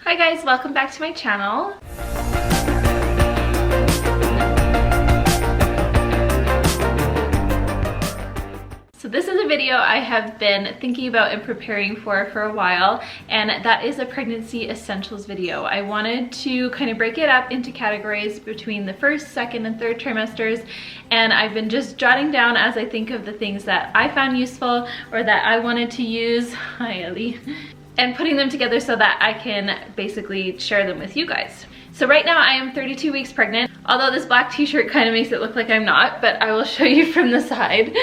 Hi guys, welcome back to my channel. So this is a video I have been thinking about and preparing for a while, and that is a pregnancy essentials video. I wanted to kind of break it up into categories between the first, second, and third trimesters, and I've been just jotting down as I think of the things that I found useful or that I wanted to use. Hi Ellie. And putting them together so that I can basically share them with you guys. So right now I am 32 weeks pregnant, although this black t-shirt kind of makes it look like I'm not, but I will show you from the side.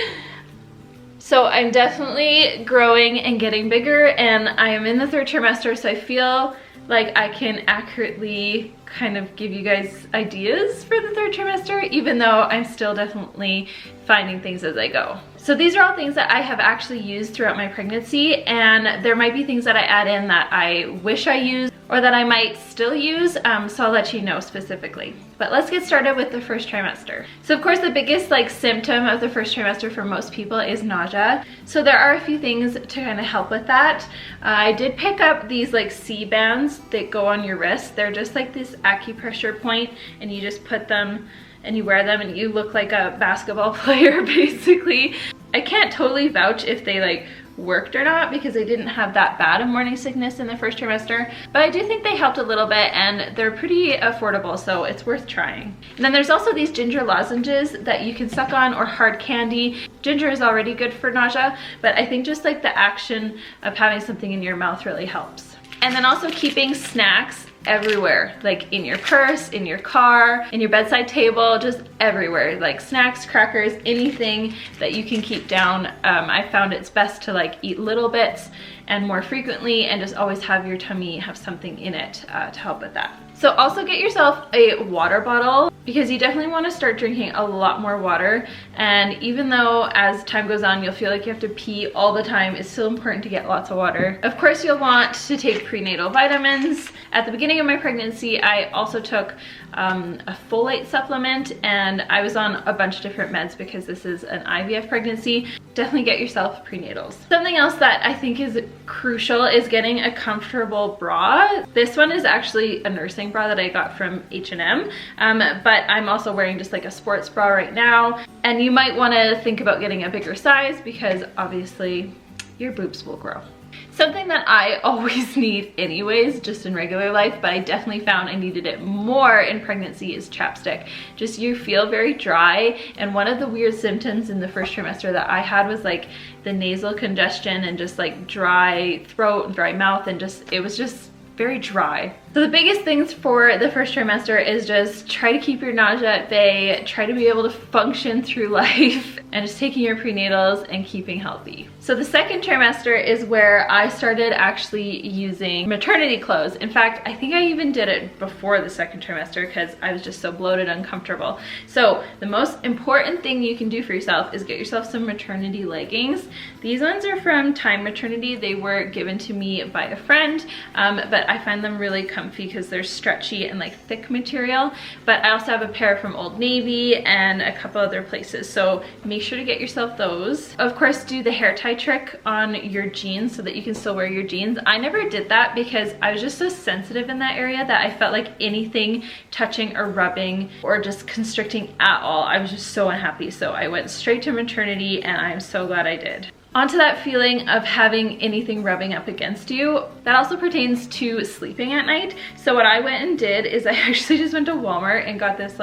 So I'm definitely growing and getting bigger, and I am in the third trimester, so I feel like I can accurately kind of give you guys ideas for the third trimester, even though I'm still definitely finding things as I go. So these are all things that I have actually used throughout my pregnancy, and there might be things that I add in that I wish I used or that I might still use, so I'll let you know specifically. But let's get started with the first trimester. So of course the biggest symptom of the first trimester for most people is nausea. So there are a few things to kind of help with that. I did pick up these C bands that go on your wrist. They're just like this acupressure point, and you just put them and you wear them and you look like a basketball player basically. I can't totally vouch if they worked or not, because I didn't have that bad of morning sickness in the first trimester, but I do think they helped a little bit, and they're pretty affordable, so it's worth trying. And then there's also these ginger lozenges that you can suck on, or hard candy. Ginger is already good for nausea, but I think just the action of having something in your mouth really helps. And then also keeping snacks everywhere, in your purse, in your car, in your bedside table, just everywhere, snacks, crackers, anything that you can keep down. I found it's best to eat little bits and more frequently, and just always have your tummy have something in it to help with that. So also get yourself a water bottle, because you definitely want to start drinking a lot more water. And even though as time goes on you'll feel like you have to pee all the time, it's still important to get lots of water. Of course you'll want to take prenatal vitamins. At the beginning of my pregnancy I also took a folate supplement, and I was on a bunch of different meds because this is an IVF pregnancy. Definitely get yourself prenatals. Something else that I think is crucial is getting a comfortable bra. This one is actually a nursing bra that I got from H&M, but I'm also wearing just a sports bra right now, and you might want to think about getting a bigger size because obviously your boobs will grow. Something that I always need anyways, just in regular life, but I definitely found I needed it more in pregnancy, is chapstick. Just you feel very dry, and one of the weird symptoms in the first trimester that I had was the nasal congestion and just dry throat and dry mouth, and it was just very dry. So the biggest things for the first trimester is just try to keep your nausea at bay, try to be able to function through life, and just taking your prenatals and keeping healthy. So the second trimester is where I started actually using maternity clothes. In fact, I think I even did it before the second trimester because I was just so bloated and uncomfortable. So the most important thing you can do for yourself is get yourself some maternity leggings. These ones are from Time Maternity. They were given to me by a friend, but I find them really comfy because they're stretchy and thick material. But I also have a pair from Old Navy and a couple other places, so make sure to get yourself those. Of course, do the hair tie trick on your jeans so that you can still wear your jeans. I never did that because I was just so sensitive in that area that I felt like anything touching or rubbing or just constricting at all, I was just so unhappy. So I went straight to maternity, and I'm so glad I did. Onto that feeling of having anything rubbing up against you, that also pertains to sleeping at night. So what I went and did is I actually just went to Walmart and got this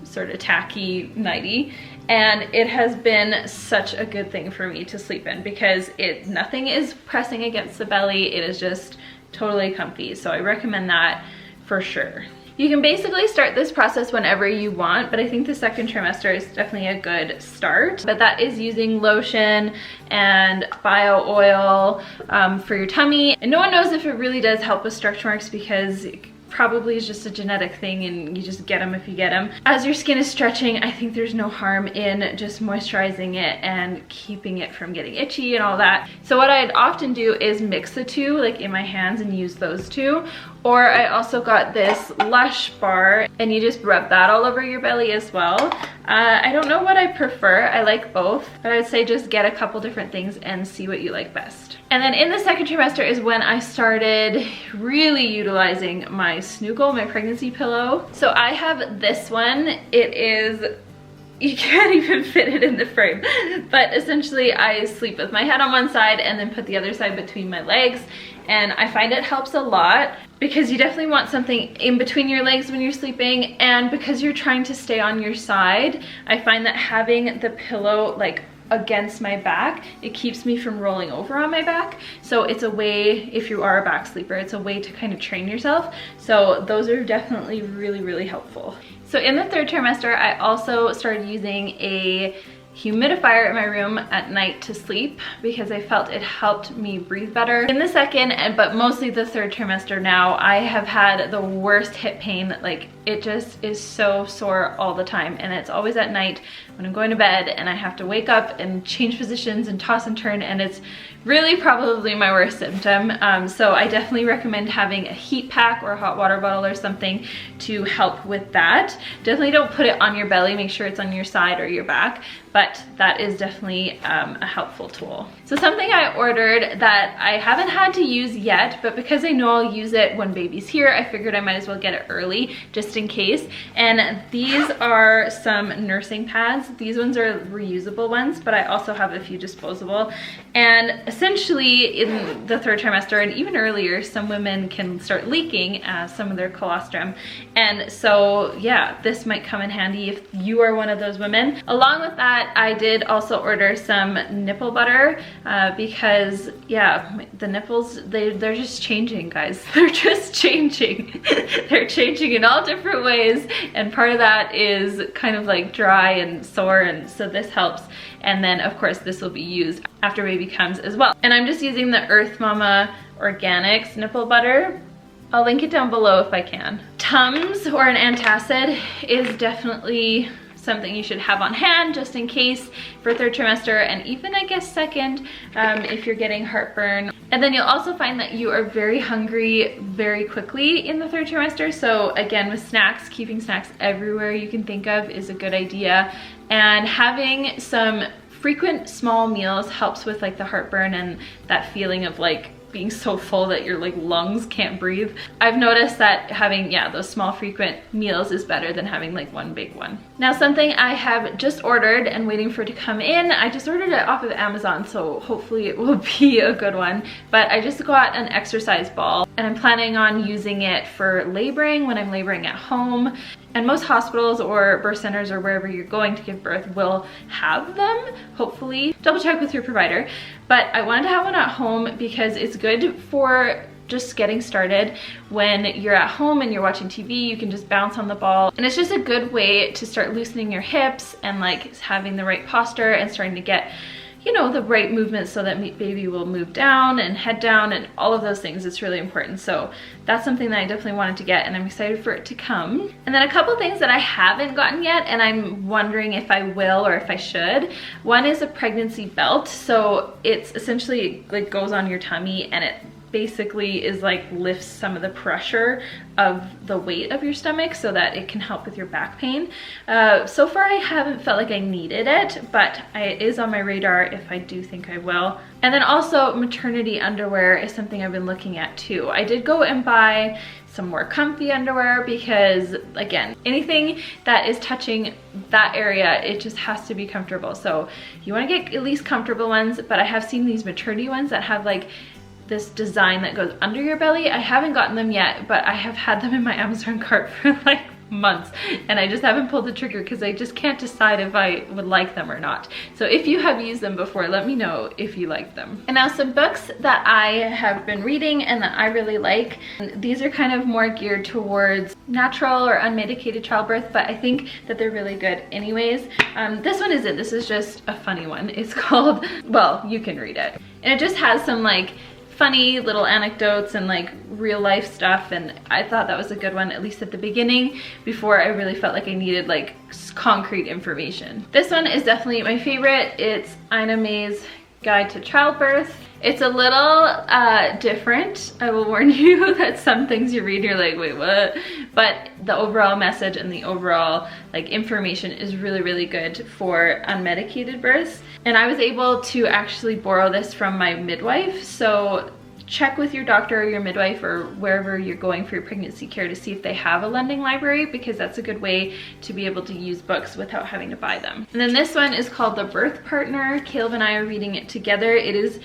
sort of tacky nightie, and it has been such a good thing for me to sleep in because nothing is pressing against the belly. It is just totally comfy, so I recommend that for sure. You can basically start this process whenever you want, but I think the second trimester is definitely a good start. But that is using lotion and bio oil for your tummy. And no one knows if it really does help with stretch marks because probably is just a genetic thing and you just get them if you get them. As your skin is stretching, I think there's no harm in just moisturizing it and keeping it from getting itchy and all that. So what I'd often do is mix the two in my hands and use those two. Or I also got this Lush bar, and you just rub that all over your belly as well. I don't know what I prefer. I like both, but I would say just get a couple different things and see what you like best. And then in the second trimester is when I started really utilizing my Snuggle, my pregnancy pillow. So I have this one. It is, you can't even fit it in the frame, but essentially I sleep with my head on one side and then put the other side between my legs, and I find it helps a lot because you definitely want something in between your legs when you're sleeping, and because you're trying to stay on your side, I find that having the pillow like against my back, it keeps me from rolling over on my back. So it's a way, if you are a back sleeper, it's a way to kind of train yourself. So those are definitely really, really helpful. So in the third trimester, I also started using a humidifier in my room at night to sleep because I felt it helped me breathe better. In the second, but mostly the third trimester now, I have had the worst hip pain. Like, it just is so sore all the time, and it's always at night when I'm going to bed and I have to wake up and change positions and toss and turn, and it's really probably my worst symptom. So I definitely recommend having a heat pack or a hot water bottle or something to help with that. Definitely don't put it on your belly, make sure it's on your side or your back, but that is definitely a helpful tool. So something I ordered that I haven't had to use yet, but because I know I'll use it when baby's here, I figured I might as well get it early just in case. And these are some nursing pads. These ones are reusable ones, but I also have a few disposable. And essentially in the third trimester and even earlier, some women can start leaking some of their colostrum. And so yeah, this might come in handy if you are one of those women. Along with that, I did also order some nipple butter because yeah, the nipples, they're just changing, guys. They're just changing. They're changing in all different ways, and part of that is kind of like dry and sore, and so this helps. And then of course this will be used after baby comes as well. And I'm just using the Earth Mama Organics nipple butter. I'll link it down below if I can. Tums or an antacid is definitely something you should have on hand just in case for third trimester, and even I guess second if you're getting heartburn. And then you'll also find that you are very hungry very quickly in the third trimester. So again, with snacks, keeping snacks everywhere you can think of is a good idea. And having some frequent small meals helps with like the heartburn and that feeling of like being so full that your like lungs can't breathe. I've noticed that having, yeah, those small frequent meals is better than having like one big one. Now, something I have just ordered and waiting for it to come in, I just ordered it off of Amazon, so hopefully it will be a good one, but I just got an exercise ball and I'm planning on using it for laboring when I'm laboring at home. And most hospitals or birth centers or wherever you're going to give birth will have them, hopefully. Double check with your provider. But I wanted to have one at home because it's good for just getting started. When you're at home and you're watching TV, you can just bounce on the ball. And it's just a good way to start loosening your hips and like having the right posture and starting to get, you know, the right movement so that baby will move down and head down and all of those things. It's really important. So that's something that I definitely wanted to get, and I'm excited for it to come. And then a couple things that I haven't gotten yet and I'm wondering if I will or if I should. One is a pregnancy belt. So it's essentially like goes on your tummy, and it basically is like lifts some of the pressure of the weight of your stomach so that it can help with your back pain. So far I haven't felt like I needed it, but it is on my radar if I do think I will. And then also maternity underwear is something I've been looking at too. I did go and buy some more comfy underwear because again, anything that is touching that area, it just has to be comfortable. So you want to get at least comfortable ones, but I have seen these maternity ones that have like this design that goes under your belly. I haven't gotten them yet, but I have had them in my Amazon cart for like months, and I just haven't pulled the trigger because I just can't decide if I would like them or not. So if you have used them before, let me know if you like them. And now some books that I have been reading and that I really like. These are kind of more geared towards natural or unmedicated childbirth, but I think that they're really good anyways. This one isn't. This is just a funny one. It's called, well, you can read it. And it just has some like funny little anecdotes and like real life stuff, and I thought that was a good one, at least at the beginning, before I really felt like I needed like concrete information. This one is definitely my favorite. It's Ina May's Guide to Childbirth. It's a little different. I will warn you that some things you read, you're like, wait, what? But the overall message and the overall like information is really, really good for unmedicated births. And I was able to actually borrow this from my midwife. So check with your doctor or your midwife or wherever you're going for your pregnancy care to see if they have a lending library, because that's a good way to be able to use books without having to buy them. And then this one is called The Birth Partner. Caleb and I are reading it together. It is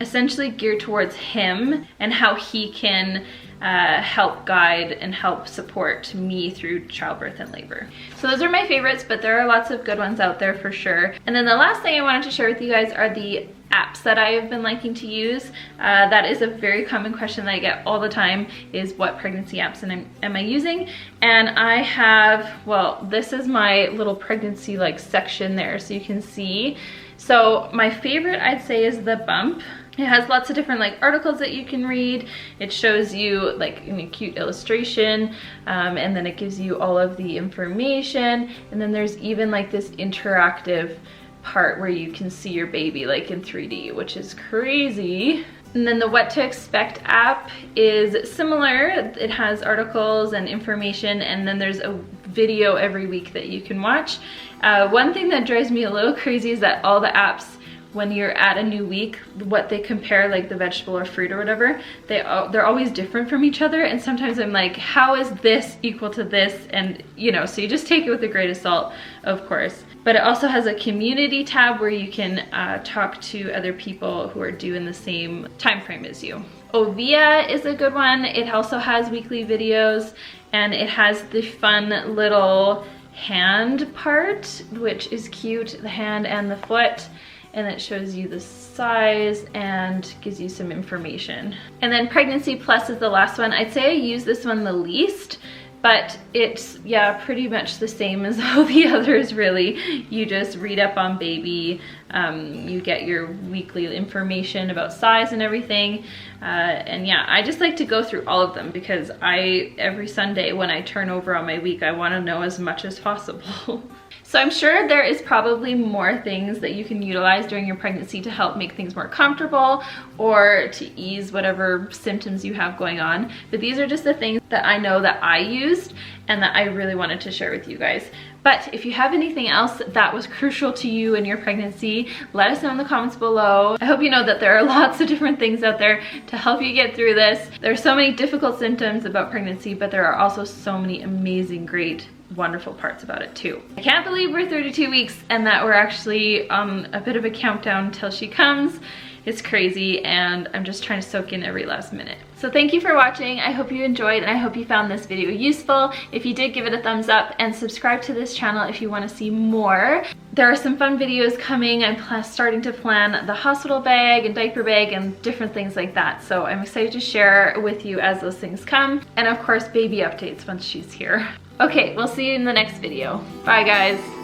essentially geared towards him and how he can help guide and help support me through childbirth and labor. So those are my favorites, but there are lots of good ones out there for sure. And then the last thing I wanted to share with you guys are the apps that I have been liking to use. That is a very common question that I get all the time, is what pregnancy apps am I using? And I have, well, this is my little pregnancy like section there, so you can see. So my favorite I'd say is The Bump. It has lots of different like articles that you can read. It shows you like a cute illustration, and then it gives you all of the information. And then there's even like this interactive part where you can see your baby like in 3D, which is crazy. And then the What to Expect app is similar. It has articles and information, and then there's a video every week that you can watch. One thing that drives me a little crazy is that all the apps, when you're at a new week, what they compare, like the vegetable or fruit or whatever, they're always different from each other. And sometimes I'm like, how is this equal to this? And you know, so you just take it with a grain of salt, of course. But it also has a community tab where you can talk to other people who are due in the same time frame as you. Ovia is a good one. It also has weekly videos, and it has the fun little hand part, which is cute, the hand and the foot. And it shows you the size and gives you some information. And then Pregnancy Plus is the last one. I'd say I use this one the least, but it's, yeah, pretty much the same as all the others really. You just read up on baby, you get your weekly information about size and everything. And yeah, I just like to go through all of them because every Sunday when I turn over on my week, I wanna know as much as possible. So I'm sure there is probably more things that you can utilize during your pregnancy to help make things more comfortable or to ease whatever symptoms you have going on. But these are just the things that I know that I used and that I really wanted to share with you guys. But if you have anything else that was crucial to you in your pregnancy, let us know in the comments below. I hope you know that there are lots of different things out there to help you get through this. There are so many difficult symptoms about pregnancy, but there are also so many amazing, great, wonderful parts about it too. I can't believe we're 32 weeks and that we're actually on a bit of a countdown till she comes. It's crazy, and I'm just trying to soak in every last minute. So thank you for watching. I hope you enjoyed, and I hope you found this video useful. If you did, give it a thumbs up and subscribe to this channel if you want to see more. There are some fun videos coming. I'm starting to plan the hospital bag and diaper bag and different things like that. So I'm excited to share with you as those things come. And of course, baby updates once she's here. Okay, we'll see you in the next video. Bye guys.